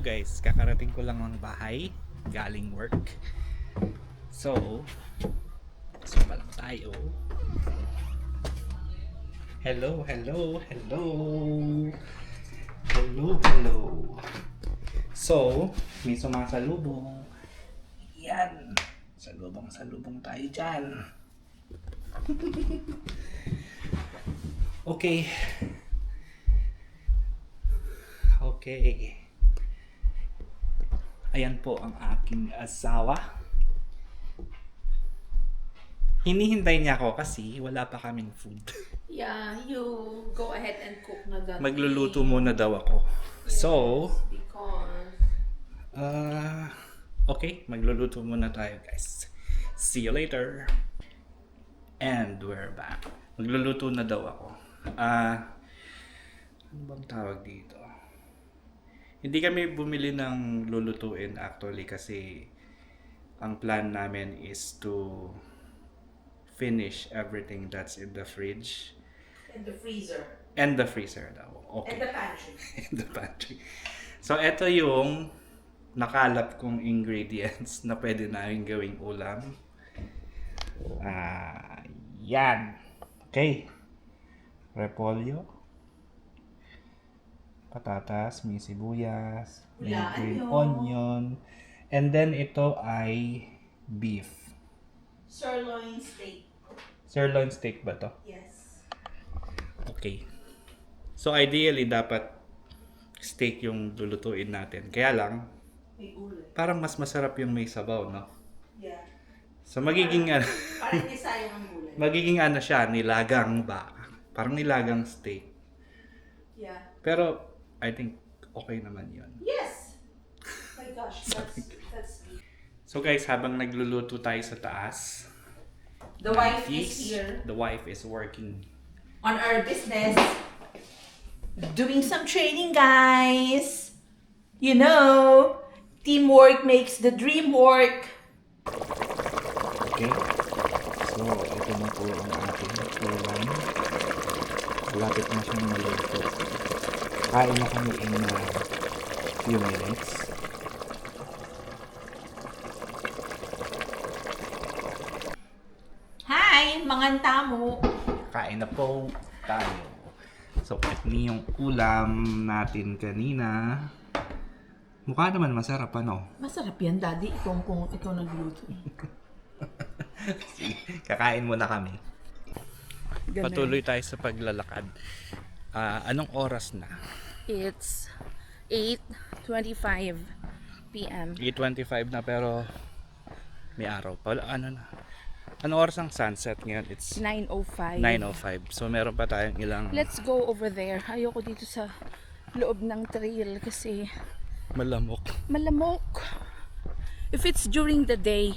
guys, kakarating ko lang ng bahay galing work. So, pasok pa lang tayo. Hello. So, may sumasalubong. Yan. Salubong tayo dyan. Okay. Ayan po ang aking asawa. Hinihintay niya ako kasi wala pa kaming food. Yeah, you go ahead and cook na that. Magluluto muna daw ako. Yes, So, because okay, magluluto muna tayo guys. See you later. And we're back. Magluluto na daw ako. Ano bang tawag dito? Hindi kami bumili ng lulutuin actually kasi ang plan namin is to finish everything that's in the fridge. and the freezer And the freezer daw. Okay. and the pantry. In the pantry. So, ito yung nakalap kong ingredients na pwede namin gawing ulam. Yan. Okay. Repolyo. Patatas, may sibuyas, may Wala, green ano? onion. And then, ito ay beef. Sirloin steak. Sirloin steak ba to? Yes. Okay. So, ideally, dapat steak yung lulutuin natin. Kaya lang, May gulay. parang mas masarap yung may sabaw, no? Yeah. So, magiging ano, Parang hindi sayang ang gulay. magiging ano siya, nilagang baka. Parang nilagang steak. Yeah. Pero, I think, okay naman yun. Yes. My gosh, that's So, guys, habang nagluluto tayo sa taas, the wife Yes, is here the wife is working. on our business. Doing some training, guys. You know, teamwork makes the dream work. Okay? So, ito na po ang ating ulam. Lapit na siyang maluto. Kain na kami in few minutes. Hi, mga tamo. Kain na po tayo. So, ito yung ulam natin kanina. Mukha naman masarap, ano? Masarap yan, Daddy. Kung ikaw nagluto. Kakain muna kami. Ganun. Patuloy tayo sa paglalakad. Anong oras na? It's 8:25 p.m. 8:25 na pero may araw pa. Ano na? Anong oras ang sunset ngayon? It's 9:05. 9:05. So meron pa tayong ilang Let's go over there. Ayoko dito sa loob ng trail kasi malamok. malamok. If it's during the day,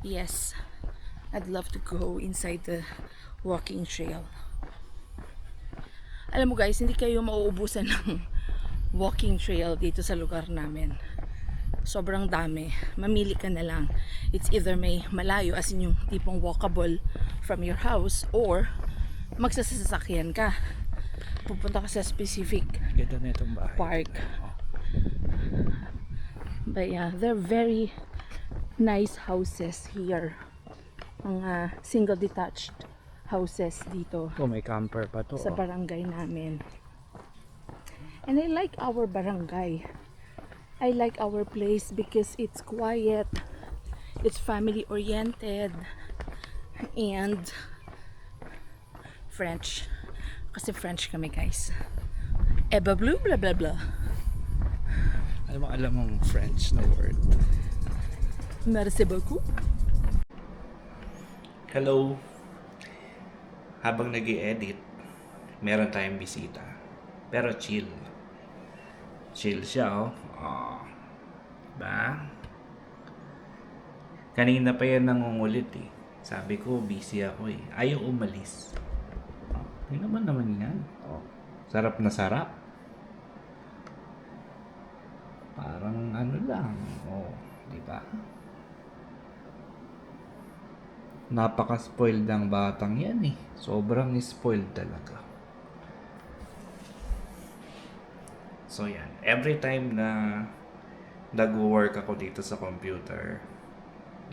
yes, I'd love to go inside the walking trail. Alam mo guys, hindi kayo mauubusan ng walking trail dito sa lugar namin. Sobrang dami. Mamili ka na lang. It's either may malayo as in yung tipong walkable from your house or magsasasakyan ka. Pupunta ka sa specific Ganda na itong bahay. park. But yeah, they're very nice houses here. Mga single detached houses dito Oh, may camper pa to. sa barangay namin. And I like our barangay. I like our place because it's quiet, it's family oriented, and French. Kasi French kami guys. Eba blue blah blah blah. Alam mong French na word. Merci beaucoup. Hello. Habang nag-i-edit, meron tayong bisita. Pero chill. Chill siya, oh. Ba? Kanina pa yan nangungulit eh. Sabi ko, busy ako eh. Ayaw umalis. Hindi naman yan. Sarap na sarap. Parang ano lang. Di ba? Napaka-spoiled ng batang yan eh. Sobrang spoiled talaga. So yan, every time na nag-work ako dito sa computer,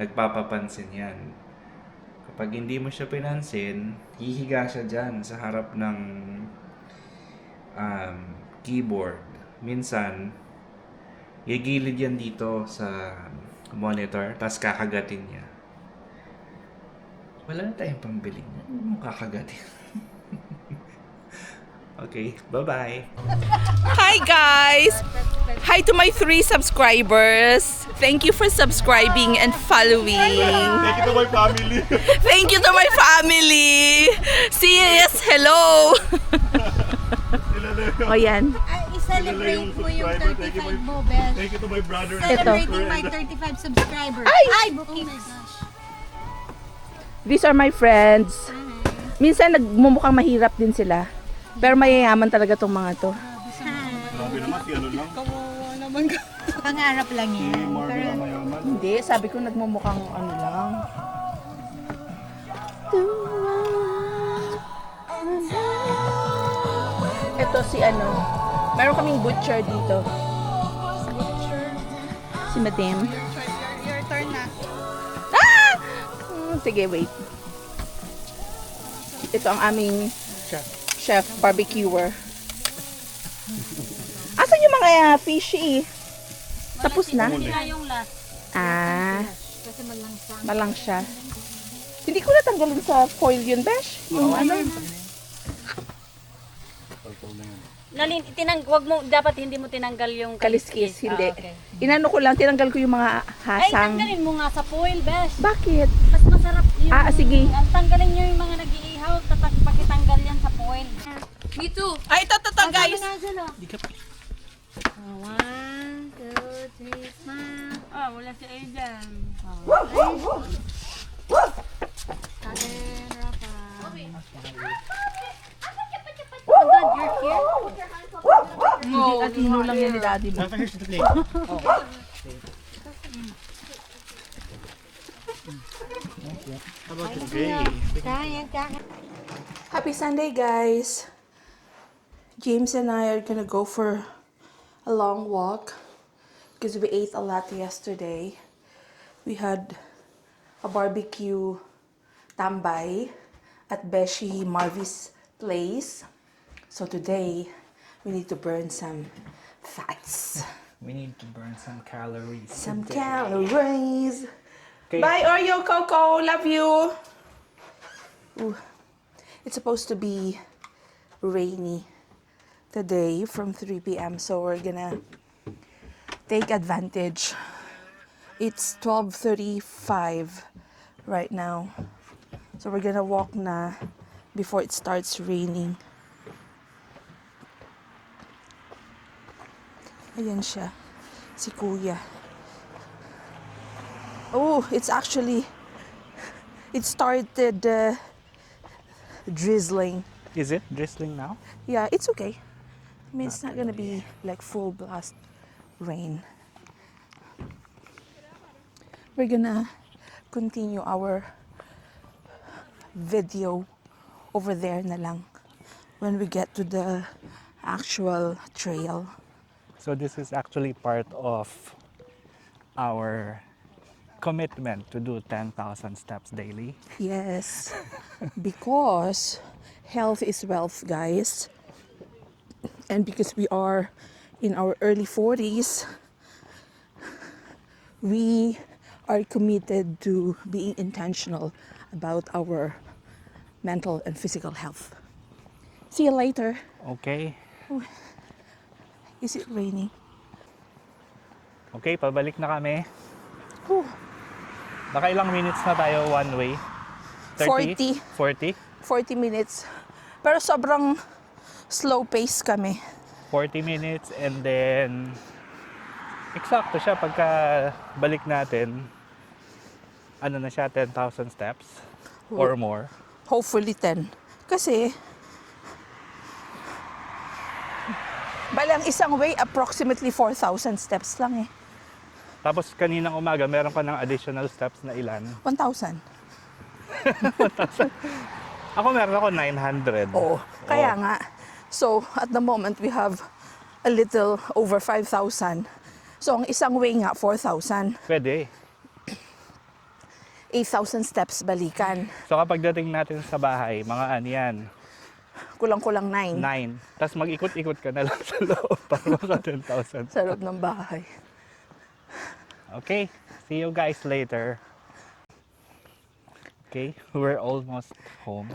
nagpapapansin yan. Kapag hindi mo siya pinansin, hihiga siya dyan sa harap ng keyboard. Minsan, gigilid yan dito sa monitor, tapos kakagatin niya. Wala na tayong pambili niya. Hindi mo kakagatin. Okay, bye-bye. Hi guys! Hi to my 3 subscribers. Thank you for subscribing and following. Thank you to my family. Thank you to my family. Sis, hello. O yan. I-celebrate mo yung subscriber. Thank you, 35 mo, Beth. Thank you to my brother. Celebrating my 35 subscribers. Ay! Booking. Oh my gosh. These are my friends. Minsan nagmumukhang mahirap din sila. Pero mayayaman talaga tong mga to. Grabe naman, si ano lang. Pangarap lang yan. Pero Mayaman. Hindi, sabi ko nagmumukhang ano lang. Ito si ano, meron kaming butcher dito. Si Madam. your turn na. Ah! Sige, wait. Ito ang aming chef barbecuer. Asan yung mga fishy? Tapos na? Yung last. Ah, Kasi malangsang. malang siya. Hindi ko natanggalin sa foil yun, Besh. Yung ano? Wag mo, dapat hindi mo tinanggal yung Kaliskis, hindi. Ah, okay. Inano ko lang, tinanggal ko yung mga Ay, hasang. tanggalin mo nga sa foil, besh. Bakit? Mas masarap yung... Ah, sige. Tanggalin nyo yung mga nag-iihaw, pakitanggal yan sa foil. Me too. Ay, ito, guys. One, two, three, smile. Oh, wala si Aidan. Oh, Dad, you're here? No, atino lang yan ni daddy mo. Here's the plate. How about the gravy? Happy Sunday, guys. James and I are gonna go for a long walk because we ate a lot yesterday. We had a barbecue tambay at Beshi Marvy's place. So today, we need to burn some fats, We need to burn some calories. some calories. Okay. Bye, Oreo Coco. Love you. Ooh. It's supposed to be rainy today from 3 p.m. So we're gonna take advantage. It's 12:35 right now. So we're gonna walk na before it starts raining. Ayan siya, si Kuya. Oh, it started drizzling. Is it drizzling now? Yeah, it's okay. I mean, it's not gonna be like full blast rain. We're gonna continue our video over there na lang when we get to the actual trail. So this is actually part of our commitment to do 10,000 steps daily. Yes, because health is wealth, guys. And because we are in our early 40s, we are committed to being intentional about our mental and physical health. See you later. Okay. Is it raining? Okay, pabalik na kami. Whew. Baka ilang minutes na tayo one way? 40. 40? 40 minutes. Pero sobrang slow pace kami. 40 minutes and then eksakto siya pagka balik natin ano na siya 10,000 steps or more. Hopefully 10. Kasi bali ang isang way approximately 4,000 steps lang eh. Tapos kaninang umaga meron ka ng additional steps na ilan? 1,000. Ako meron ako 900. Oo. Kaya nga. So, at the moment we have a little over 5,000 So, ang isang way nga, 4,000. Pwede. 8,000 steps balikan. So kapag dating natin sa bahay, mga ano yan, Kulang-kulang 9 9. Tapos mag-ikot-ikot ka na lang sa loob para maka 10,000. sa loob ng bahay. Okay, see you guys later. Okay, we're almost home.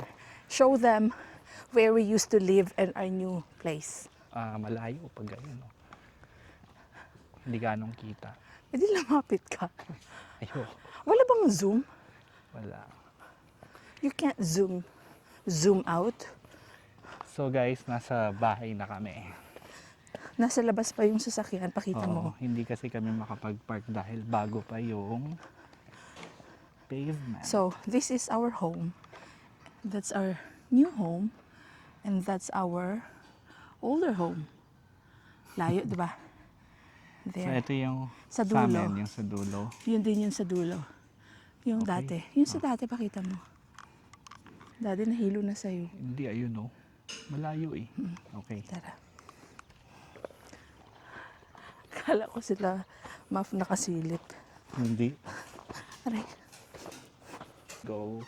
Show them where we used to live and our new place. Malayo pag ganyan. No? Hindi ganong kita. E di lumapit ka. Ayo, Wala bang zoom? wala. You can't zoom out. So guys, nasa bahay na kami. Nasa labas pa yung sasakyan, pakita mo. Hindi kasi kami makapag-park dahil bago pa yung pavement. So, this is our home. That's our new home. And that's our older home. Layo, di ba? So There. ito yung Sa sa dulo. amin, yung sa dulo. Yun din yung sa dulo. Yung dati. Yung sa dati, pakita mo. Dati nahilo na sa'yo. Hindi, ayun no. Malayo eh. Okay. Tara. Kala ko sila nakasilip. Hindi. Aray. Go.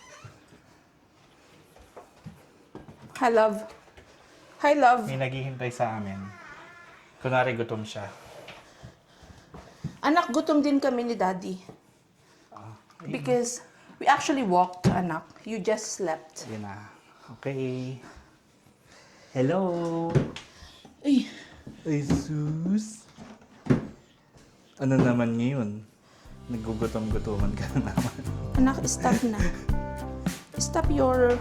Hi, love. Hi, love. May naghihintay sa amin. Kunwari gutom siya. Anak, gutom din kami ni Daddy. Because we actually walked, anak. You just slept. Yan na. Okay. Hello. Ay, Ay, sus. Ano naman ngayon? Nagugutom-gutuman ka na naman. anak, stop na. Stop your